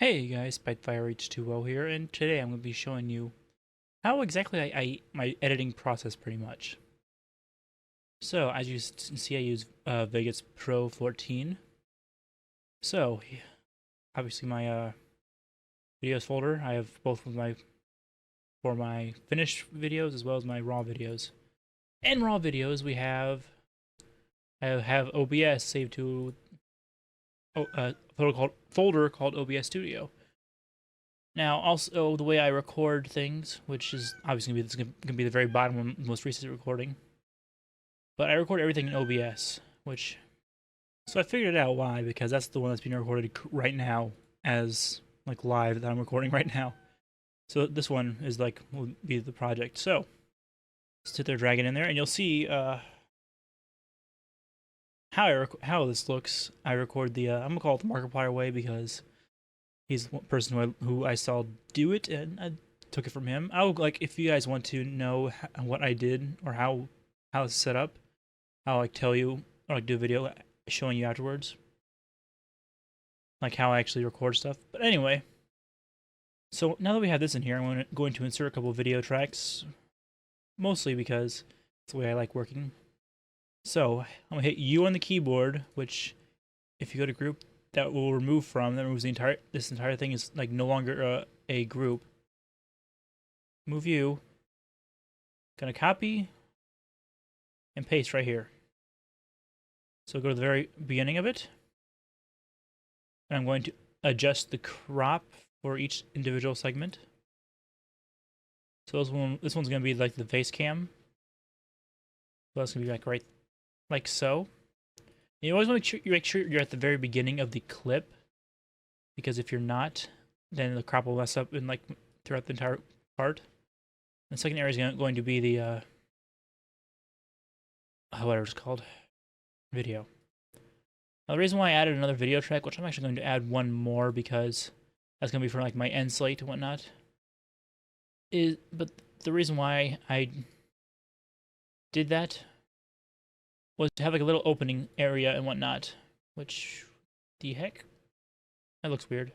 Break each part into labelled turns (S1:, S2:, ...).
S1: Hey guys, Spitefire H2O here, and today I'm going to be showing you how exactly my editing process pretty much. So as you can see, I use Vegas Pro 14. So obviously my videos folder, I have both of my for my finished videos as well as my raw videos. In raw videos, I have OBS saved to a folder called OBS Studio. Now, also the way I record things, which is obviously gonna be the very bottom one, most recent recording, but I record everything in OBS, which so I figured out why, because that's the one that's being recorded right now as like live that I'm recording right now. So this one is like will be the project. So sit there, drag it in there, and you'll see how this looks. I record the I'm gonna call it the Markiplier way because he's the person who I saw do it, and I took it from him. I'll like if you guys want to know what I did or how it's set up, I'll like tell you or like do a video showing you afterwards, like how I actually record stuff. But anyway, so now that we have this in here, I'm going to insert a couple video tracks, mostly because it's the way I like working. So I'm gonna hit U on the keyboard, which if you go to group, that will remove from, that removes this entire thing is like no longer a group. Move U, gonna copy and paste right here. So go to the very beginning of it, and I'm going to adjust the crop for each individual segment. So this one's gonna be like the face cam. So that's gonna be like right, like so. And you always want to make sure you're at the very beginning of the clip, because if you're not, then the crop will mess up in like throughout the entire part. The second area is going to be the whatever it's called, video. Now the reason why I added another video track, which I'm actually going to add one more because that's going to be for like my end slate and whatnot, but the reason why I did that was to have like a little opening area and whatnot, which, the heck? That looks weird.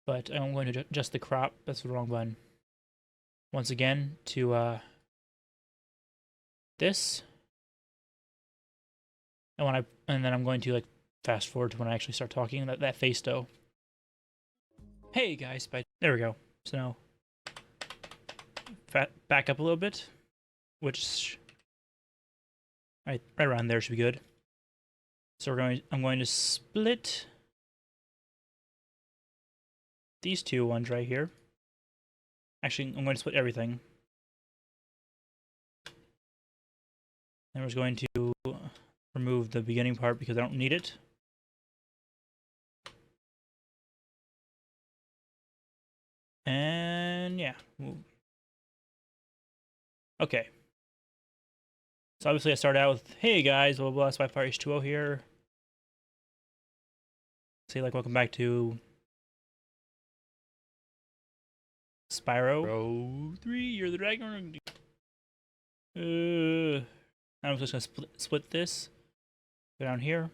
S1: But I'm going to adjust the crop, that's the wrong button. Once again, to this. And then I'm going to like fast forward to when I actually start talking, that face though. Hey guys, there we go. So now, back up a little bit, which right around there should be good. So I'm going to split these two ones right here. Actually, I'm going to split everything. And we're just going to remove the beginning part because I don't need it. And yeah. Okay. So obviously I started out with, hey guys, blah blah, Spitefire H2O here. Say like welcome back to Spyro 3, you're the dragon. I'm just gonna split this. Go down here.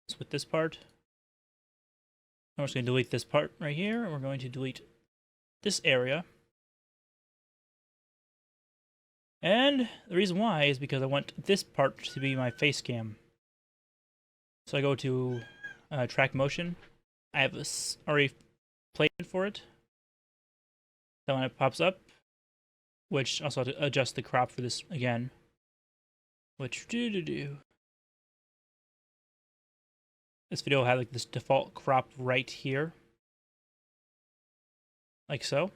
S1: Split this part. I'm just gonna delete this part right here, and we're going to delete this area. And the reason why is because I want this part to be my face cam. So I go to track motion. I have this already played for it. Then when it pops up, which also have to adjust the crop for this again. Which this video will have like this default crop right here. Like so.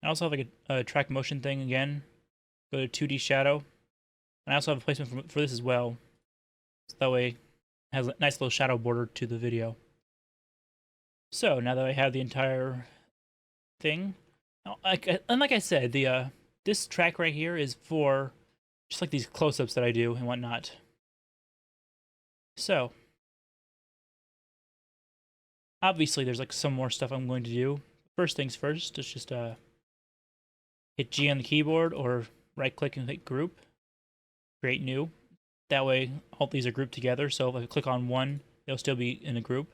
S1: I also have like a track motion thing again. Go to 2D shadow. And I also have a placement for this as well. So that way it has a nice little shadow border to the video. So now that I have the entire thing, and like I said, this track right here is for just like these close-ups that I do and whatnot. So obviously there's like some more stuff I'm going to do. First things first, it's just hit G on the keyboard or right click and hit group, create new. That way all these are grouped together, so if I click on one, they'll still be in a group.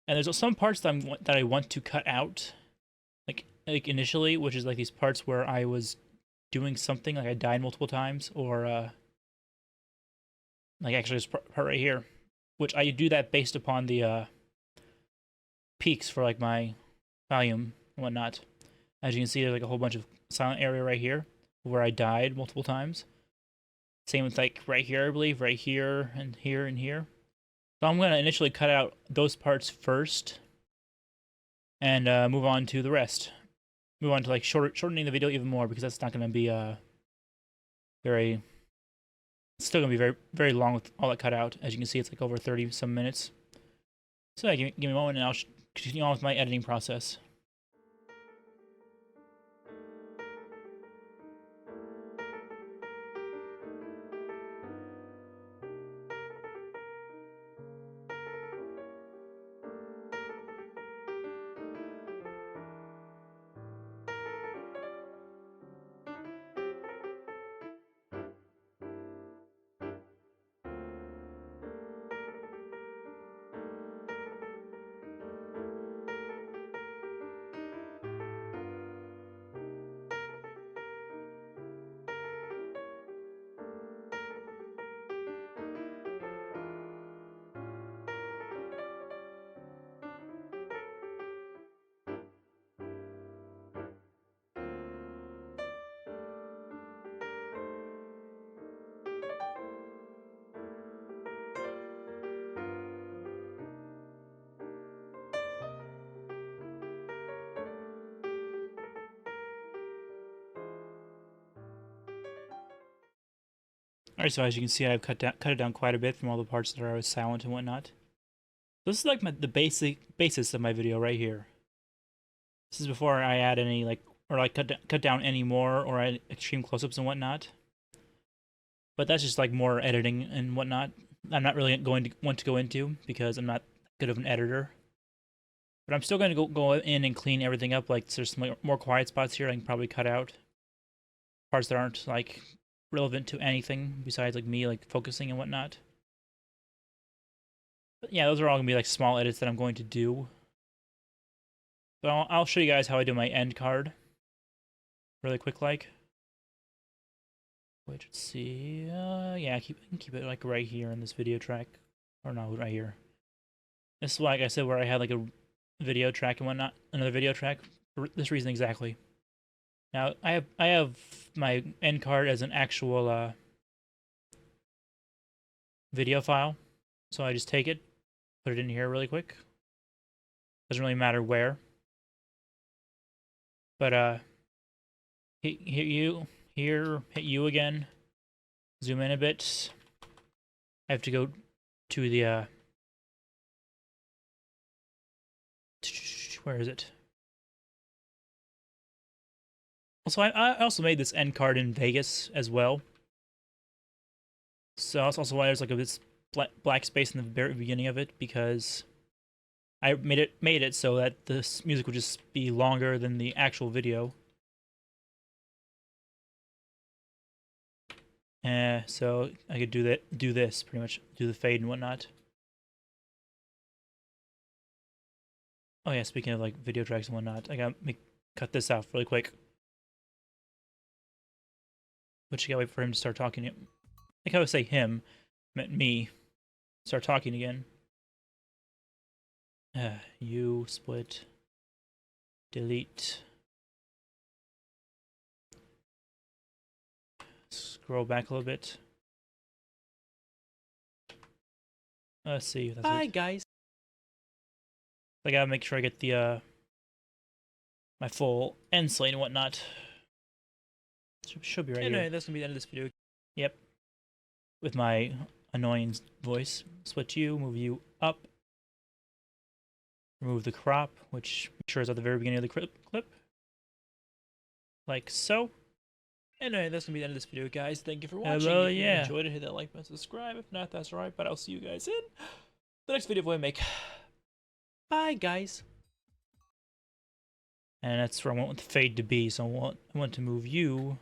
S1: And there's some parts that I want to cut out, like initially, which is like these parts where I was doing something, like I died multiple times, or like actually this part right here, which I do that based upon the peaks for like my volume and whatnot. As you can see, there's like a whole bunch of silent area right here where I died multiple times. Same with like right here, I believe, right here and here and here. So I'm gonna initially cut out those parts first and move on to the rest. Move on to like shortening the video even more, because that's not gonna be very. It's still gonna be very long with all that cut out. As you can see, it's like over 30 some minutes. So yeah, give me a moment and I'll continue on with my editing process. Alright, so as you can see, I've cut it down quite a bit from all the parts that I was silent and whatnot. This is like the basis of my video right here. This is before I add any like, or like cut down any more, or add extreme close-ups and whatnot. But that's just like more editing and whatnot. I'm not really going to want to go into, because I'm not good of an editor. But I'm still going to go in and clean everything up. Like there's some more quiet spots here I can probably cut out. Parts that aren't like relevant to anything besides like me like focusing and whatnot. But yeah, those are all gonna be like small edits that I'm going to do. So I'll show you guys how I do my end card really quick, like. Wait, let's see. Yeah, keep it like right here in this video track, or no, right here. This is like I said, where I had like a video track and whatnot, another video track for this reason exactly. Now I have my end card as an actual video file, so I just take it, put it in here really quick. Doesn't really matter where, but hit you here, hit you again, zoom in a bit. I have to go to the where is it? Also, I also made this end card in Vegas as well. So that's also why there's like this black space in the very beginning of it, because I made it so that this music would just be longer than the actual video. So I could do this pretty much, do the fade and whatnot. Oh yeah, speaking of like video tracks and whatnot, I gotta cut this out really quick. But you gotta wait for him to start talking. Like I would say him, meant me. Start talking again. You split. Delete. Scroll back a little bit. Let's see. That's
S2: Bye, guys.
S1: I gotta make sure I get the my full end slate and whatnot. Should be right here.
S2: Anyway, that's gonna be the end of this video.
S1: Yep. With my annoying voice. Split you, move you up. Remove the crop, which make sure is at the very beginning of the clip. Like so.
S2: Anyway, that's gonna be the end of this video, guys. Thank you for watching.
S1: Hello,
S2: if you
S1: yeah.
S2: enjoyed it, hit that like button, subscribe. If not, that's alright. But I'll see you guys in the next video I make. Bye, guys.
S1: And that's where I want the fade to be. So I want to move you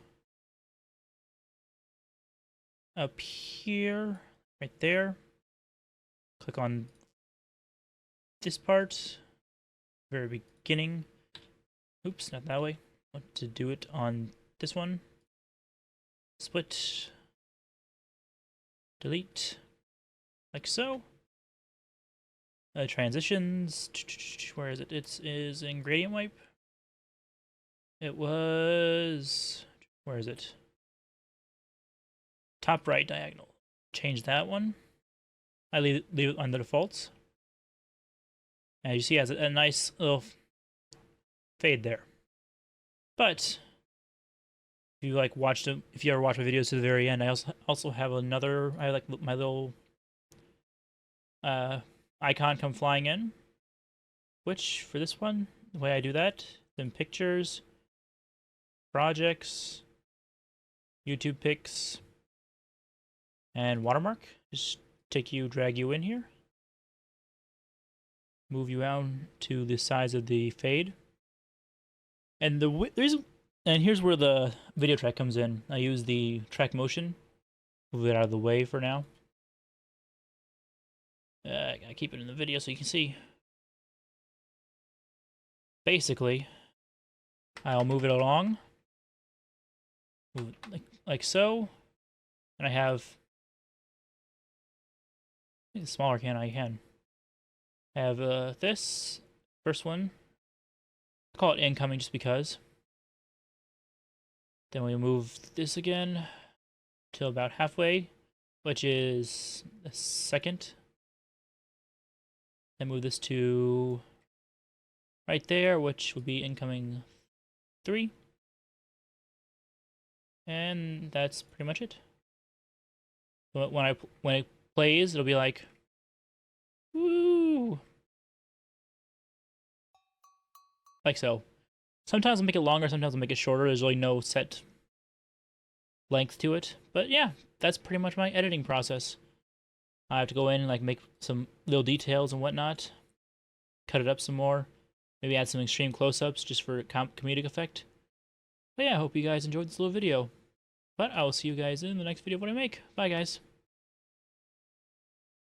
S1: up here, right there. Click on this part, very beginning. Oops, not that way. I want to do it on this one. Split. Delete. Like so. Transitions. Where is it? It is in gradient wipe. It was... Where is it? Top right diagonal. Change that one. I leave it on the defaults. As you see, it has a nice little fade there. But if you like watched them, if you ever watch my videos to the very end, I also have another. I like my little icon come flying in. Which for this one, the way I do that, then pictures, projects, YouTube pics, and watermark. Just drag you in here, move you out to the size of the fade, and here's where the video track comes in. I use the track motion, move it out of the way for now. I gotta keep it in the video so you can see. Basically, I'll move it along, move it like so, and I have. The smaller can I can. I have this first one. I'll call it incoming just because. Then we move this again till about halfway, which is the second. Then move this to right there, which would be incoming 3. And that's pretty much it. So when it plays, it'll be like, woo! Like so. Sometimes I'll make it longer, sometimes I'll make it shorter. There's really no set length to it. But yeah, that's pretty much my editing process. I have to go in and like make some little details and whatnot. Cut it up some more. Maybe add some extreme close-ups just for comedic effect. But yeah, I hope you guys enjoyed this little video. But I will see you guys in the next video when I make. Bye, guys.